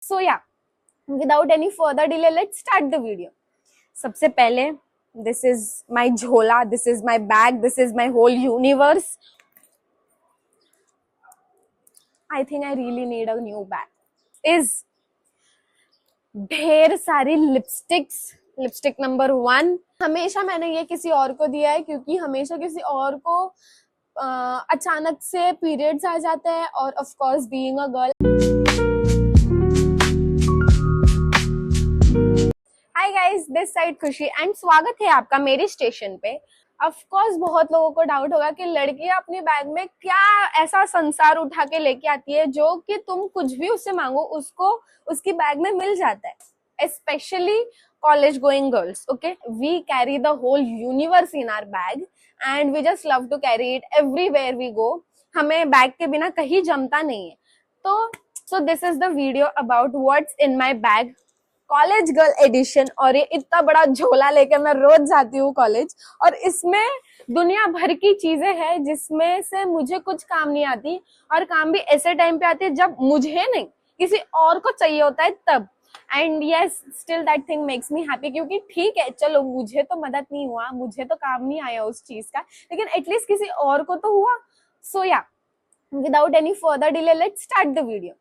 So yeah, without any further delay, let's start the video. सबसे पहले, this is my झोला, this is my bag, this is my whole universe. I think I really need a new bag. Is ढेर सारी lipsticks. Lipstick number 1, हमेशा मैंने ये किसी और को दिया है क्योंकि हमेशा किसी और को अचानक से पीरियड्स आ जाते हैं और of course being a girl. Hi guys, this side खुशी एंड स्वागत है आपका मेरे स्टेशन पे. ऑफ कोर्स बहुत लोगों को डाउट होगा कि लड़कियां अपने बैग में क्या ऐसा संसार उठा के लेके आती है जो कि तुम कुछ भी उससे मांगो उसको उसकी बैग में मिल जाता है. Specially college going girls, okay, we carry the whole universe in our bag and we just love to carry it everywhere we go. हमें बैग के बिना कहीं जमता नहीं है. तो so this is the video about what's in my bag, college girl edition. और ये इतना बड़ा झोला लेकर मैं रोज जाती हूँ कॉलेज और इसमें दुनिया भर की चीजें हैं जिसमें से मुझे कुछ काम नहीं आती और काम भी ऐसे टाइम पे आती है जब मुझे नहीं किसी और को चाहिए होता है तब. And yes, still that thing makes me happy क्योंकि ठीक है, चलो मुझे तो मदद नहीं हुआ, मुझे तो काम नहीं आया उस चीज का, लेकिन एटलीस्ट किसी और को तो हुआ. सो या, without any further delay let's start the video.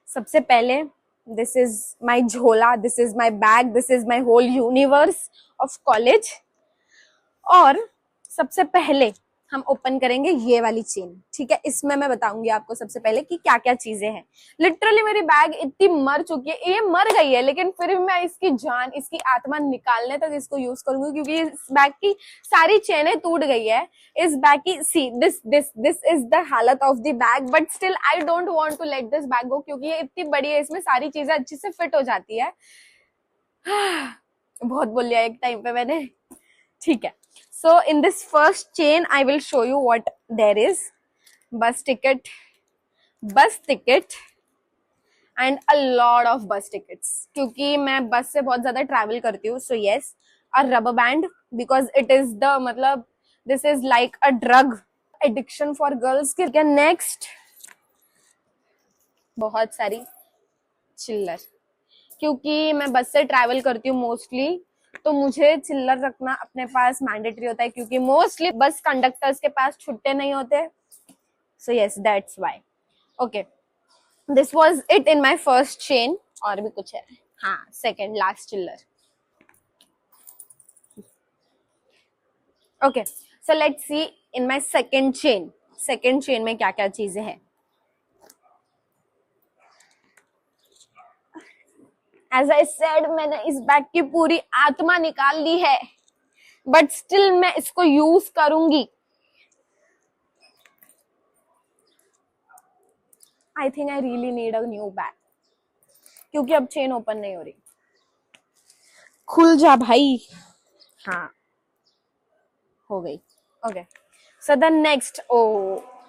सबसे पहले, this is my झोला, this is my bag, this is my whole universe of college. और सबसे पहले हम ओपन करेंगे ये वाली चेन. ठीक है, इसमें मैं बताऊंगी आपको सबसे पहले कि क्या क्या चीजें हैं. लिटरली मेरी बैग इतनी मर चुकी है, ये मर गई है लेकिन फिर भी मैं इसकी जान, इसकी आत्मा निकालने तक इसको यूज करूंगी क्योंकि इस बैग की सारी चेनें टूट गई है. इस बैग की सी दिस इज द हालत of the bag, but still I don't want to let this bag go क्योंकि ये इतनी बड़ी है, इसमें सारी चीजें अच्छे से फिट हो जाती है. बहुत बोल लिया एक टाइम पे मैंने. ठीक है, so in this first chain I will show you what there is. bus ticket and a lot of bus tickets क्योंकि मैं बस से बहुत ज्यादा ट्रैवल करती हूँ. so yes, a rubber band because it is the मतलब this is like a drug addiction for girls. next, बहुत सारी चिल्लर क्योंकि मैं बस से ट्रैवल करती हूँ मोस्टली, तो मुझे चिल्लर रखना अपने पास मैंडेटरी होता है क्योंकि मोस्टली बस कंडक्टर्स के पास छुट्टे नहीं होते. So yes, that's why. Okay, this was it in my first chain. और भी कुछ है, हाँ, सेकंड लास्ट चिल्लर. Okay, so let's see in my second chain. Second chain में क्या क्या चीजें हैं. As I said, मैंने इस बैग की पूरी आत्मा निकाल ली है, बट स्टिल मैं इसको यूज करूंगी. I think I really need a new bag क्योंकि अब चेन ओपन नहीं हो रही. खुल जा भाई. हाँ, हो गई. ओके, सो द नेक्स्ट,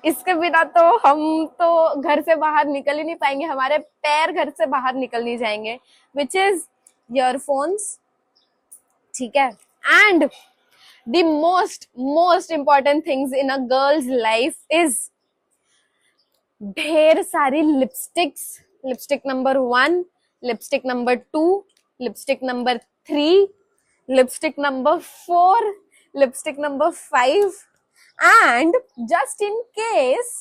इसके बिना तो हम तो घर से बाहर निकल ही नहीं पाएंगे, हमारे पैर घर से बाहर निकल नहीं जाएंगे, विच इज ईयरफोन्स. ठीक है, and the most important things in a girls life is ढेर सारी lipsticks. Lipstick number 1, lipstick number 2, lipstick number 3, lipstick number 4, lipstick number 5, and just in case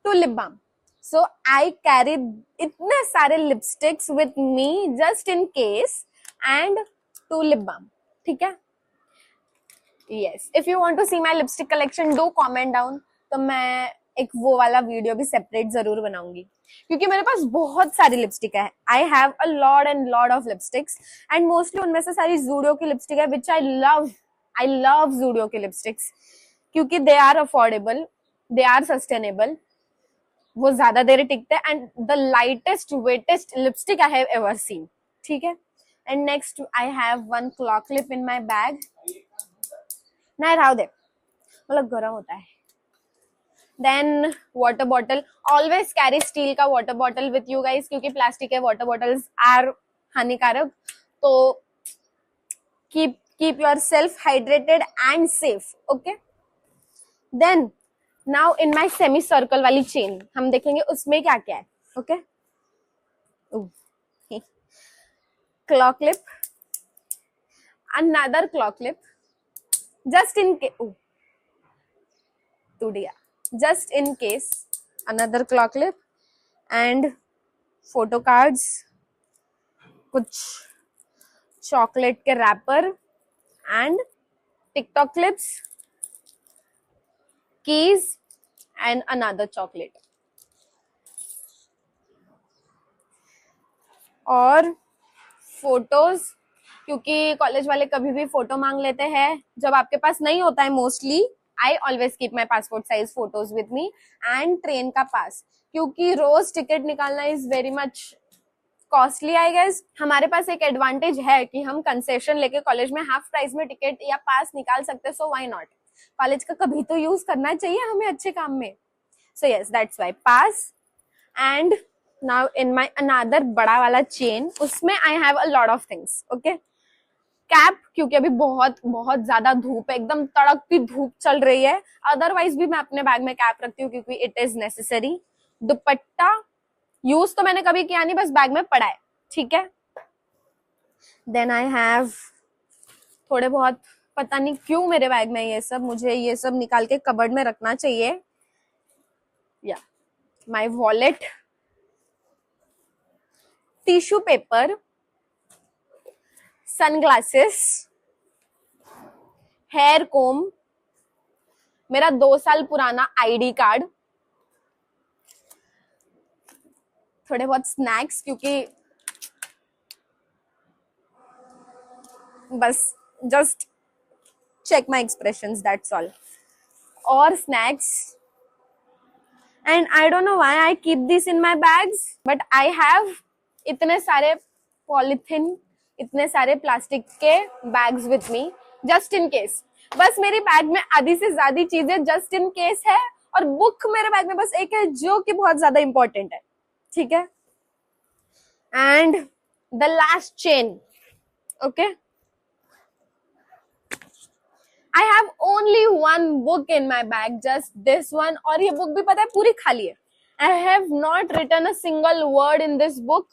to lip balm. So I carry इतने सारे lipsticks with me just in case and to lip balm. ठीक है? Yes. If you want to see my lipstick collection, do comment down. तो मैं एक वो वाला video भी सेपरेट जरूर बनाऊंगी क्योंकि मेरे पास बहुत सारी लिपस्टिक है. I have a lot and lot of lipsticks and mostly उनमें से सारी जूडियो की लिपस्टिक है विच आई लव जूडियो की लिपस्टिक्स क्योंकि they are affordable, they are sustainable, वो ज्यादा देर टिकते हैं and the lightest wettest lipstick I have ever seen. ठीक है, and next I have one claw clip in my bag. नहीं राव दे, मतलब गर्म होता है. Then water bottle, always carry steel का water bottle with you guys क्योंकि प्लास्टिक के वाटर बॉटल्स आर हानिकारक. तो keep yourself hydrated and safe. Okay, then now in my semi circle वाली चेन हम देखेंगे उसमें क्या क्या है. Okay, claw clip, another claw clip, just in case. टूट गया, just in case, another claw clip and photo cards, कुछ चॉकलेट के wrapper and TikTok clips, keys and another chocolate. और फोटोज, क्योंकि कॉलेज वाले कभी भी फोटो मांग लेते हैं जब आपके पास नहीं होता है mostly. I always keep my passport size photos with me and train का पास, क्योंकि रोज टिकट निकालना is very much costly. I guess हमारे पास एक एडवांटेज है कि हम कंसेशन लेके कॉलेज में हाफ प्राइस में टिकट या पास निकाल सकते, सो व्हाई नॉट. कॉलेज का कभी तो यूज करना चाहिए हमें अच्छे काम में. So yes, that's why pass. And now in my another बड़ा वाला चेन, उसमें आई have a lot of things. Okay, cap, क्योंकि अभी बहुत बहुत ज्यादा धूप है, एकदम तड़कती धूप चल रही है. अदरवाइज भी मैं अपने बैग में कैप रखती हूँ क्योंकि it is necessary. Dupatta use तो मैंने कभी किया नहीं, बस बैग में पड़ा है, ठीक है. देन आई हैव थोड़े बहुत, पता नहीं क्यों मेरे बैग में ये सब, मुझे ये सब निकाल के कबर्ड में रखना चाहिए. या my wallet, tissue paper, sunglasses, hair comb, मेरा 2 साल पुराना आईडी कार्ड, थोड़े बहुत स्नैक्स, क्योंकि बस just check my expressions, that's all. और snacks. And I don't know why I keep this in my bags, but I have इतने सारे पॉलिथीन, इतने सारे प्लास्टिक के bags with me just in case. बस मेरी बैग में आधी से ज्यादा चीजें जस्ट इन केस है, और बुक मेरे बैग में बस एक है जो कि बहुत ज्यादा इंपॉर्टेंट है, ठीक है. And the last chain. Okay, I have only one book in my bag, just this one. और ये बुक भी पता है पूरी खाली है. I have not written a single word in this book.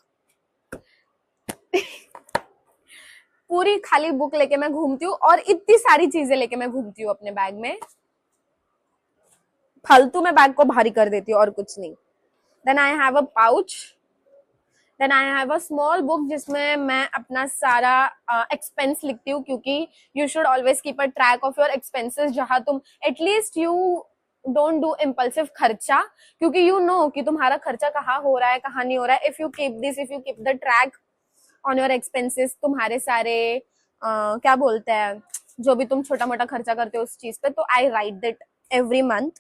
पूरी खाली बुक लेके मैं घूमती हूँ, और इतनी सारी चीजें लेके मैं घूमती हूँ अपने बैग में. फालतू में बैग को भारी कर देती हूँ और कुछ नहीं. Then I have a pouch. Then I have a small book जिसमें मैं अपना सारा एक्सपेंस लिखती हूँ, क्योंकि you should always keep a track of your expenses. जहां तुम at least you don't do impulsive खर्चा, क्योंकि यू नो कि तुम्हारा खर्चा कहाँ हो रहा है कहाँ नहीं हो रहा है. If you keep the track on your expenses, तुम्हारे सारे क्या बोलते हैं, जो भी तुम छोटा मोटा खर्चा करते हो उस चीज पे, तो I write that every month.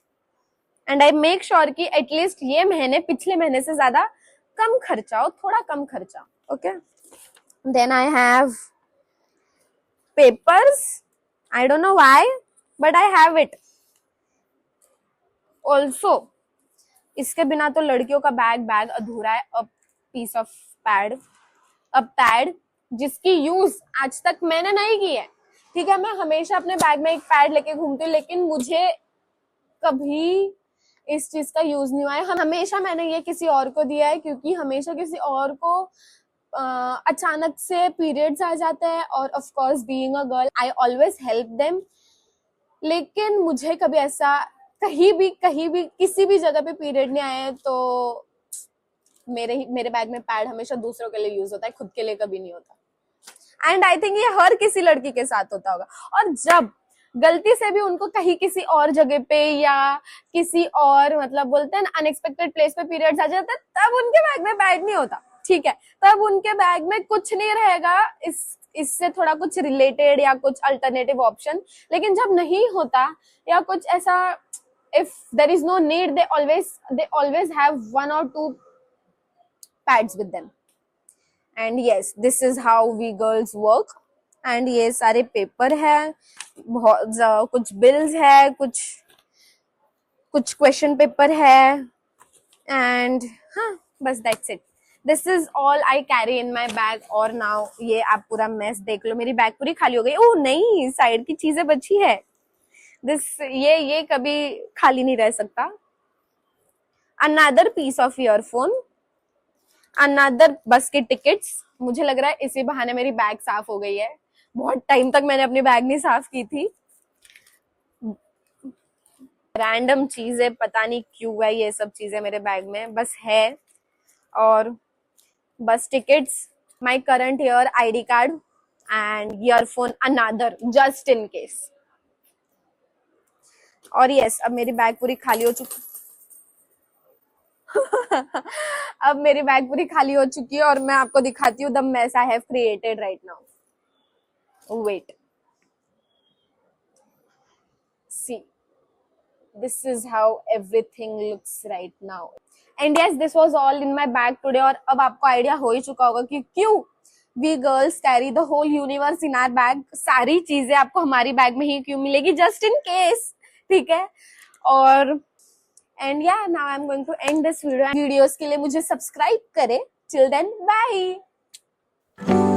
And I make sure कि एटलीस्ट ये महीने पिछले महीने से ज्यादा कम खर्चा हो, थोड़ा कम खर्चा. Okay. Then I have papers. I don't know why but I have it. Also इसके बिना तो लड़कियों का बैग अधूरा है. A piece of pad, a pad जिसकी यूज आज तक मैंने नहीं की है, ठीक है. मैं हमेशा अपने बैग में एक पैड लेके घूमती हूँ, लेकिन मुझे कभी इस चीज का यूज नहीं हुआ है. हमेशा मैंने ये किसी और को दिया है, क्योंकि हमेशा किसी और को अचानक से पीरियड्स आ जाते हैं, और of course being a girl I always help them. लेकिन मुझे कभी ऐसा कहीं भी किसी भी जगह पे पीरियड नहीं आए, तो मेरे बैग में पैड हमेशा दूसरों के लिए यूज होता है, खुद के लिए कभी नहीं होता. एंड आई थिंक ये हर किसी लड़की के साथ होता होगा. और जब गलती से भी उनको कहीं किसी और जगह पे या किसी और मतलब बोलते हैं ना अनएक्सपेक्टेड प्लेस पे पीरियड्स आ जाते हैं, तब उनके बैग में पैड नहीं होता, ठीक है. तब उनके बैग में कुछ नहीं रहेगा इससे थोड़ा कुछ रिलेटेड या कुछ अल्टरनेटिव ऑप्शन. लेकिन जब नहीं होता या कुछ ऐसा, if there is no need, they always have 1 or 2 pads with them. And yes, this is how we girls work. And ये सारे पेपर है, बहुत कुछ बिल्स है, कुछ क्वेश्चन पेपर है. एंड हाँ, बस that's it. This is all I carry in my bag. और now ये आप पूरा मेस देख लो, मेरी बैग पूरी खाली हो गई. ओह नहीं, साइड की चीजें बची है. ये कभी खाली नहीं रह सकता. Another piece of earphone, another बस की टिकट्स। मुझे लग रहा है इसी बहाने मेरी बैग साफ हो गई है, बहुत टाइम तक मैंने अपनी बैग नहीं साफ की थी। रैंडम चीजें, पता नहीं क्यों है ये सब चीजें मेरे बैग में, बस है। और बस tickets, my current year ID card and earphone another just in case. और यस, अब मेरी बैग पूरी खाली हो चुकी अब मेरी बैग पूरी खाली हो चुकी है और मैं आपको दिखाती हूँ the mess I have created right now. Wait, see, this is how everything looks right now. And yes, this was all in my bag today. और अब आपको आइडिया हो ही चुका होगा कि क्यों we girls carry the whole universe in our bag। सारी चीजें आपको हमारी बैग में ही क्यों मिलेगी, just in case, ठीक है। और and yeah, now I'm going to end this video। Videos के लिए मुझे सब्सक्राइब करें। Till then, bye।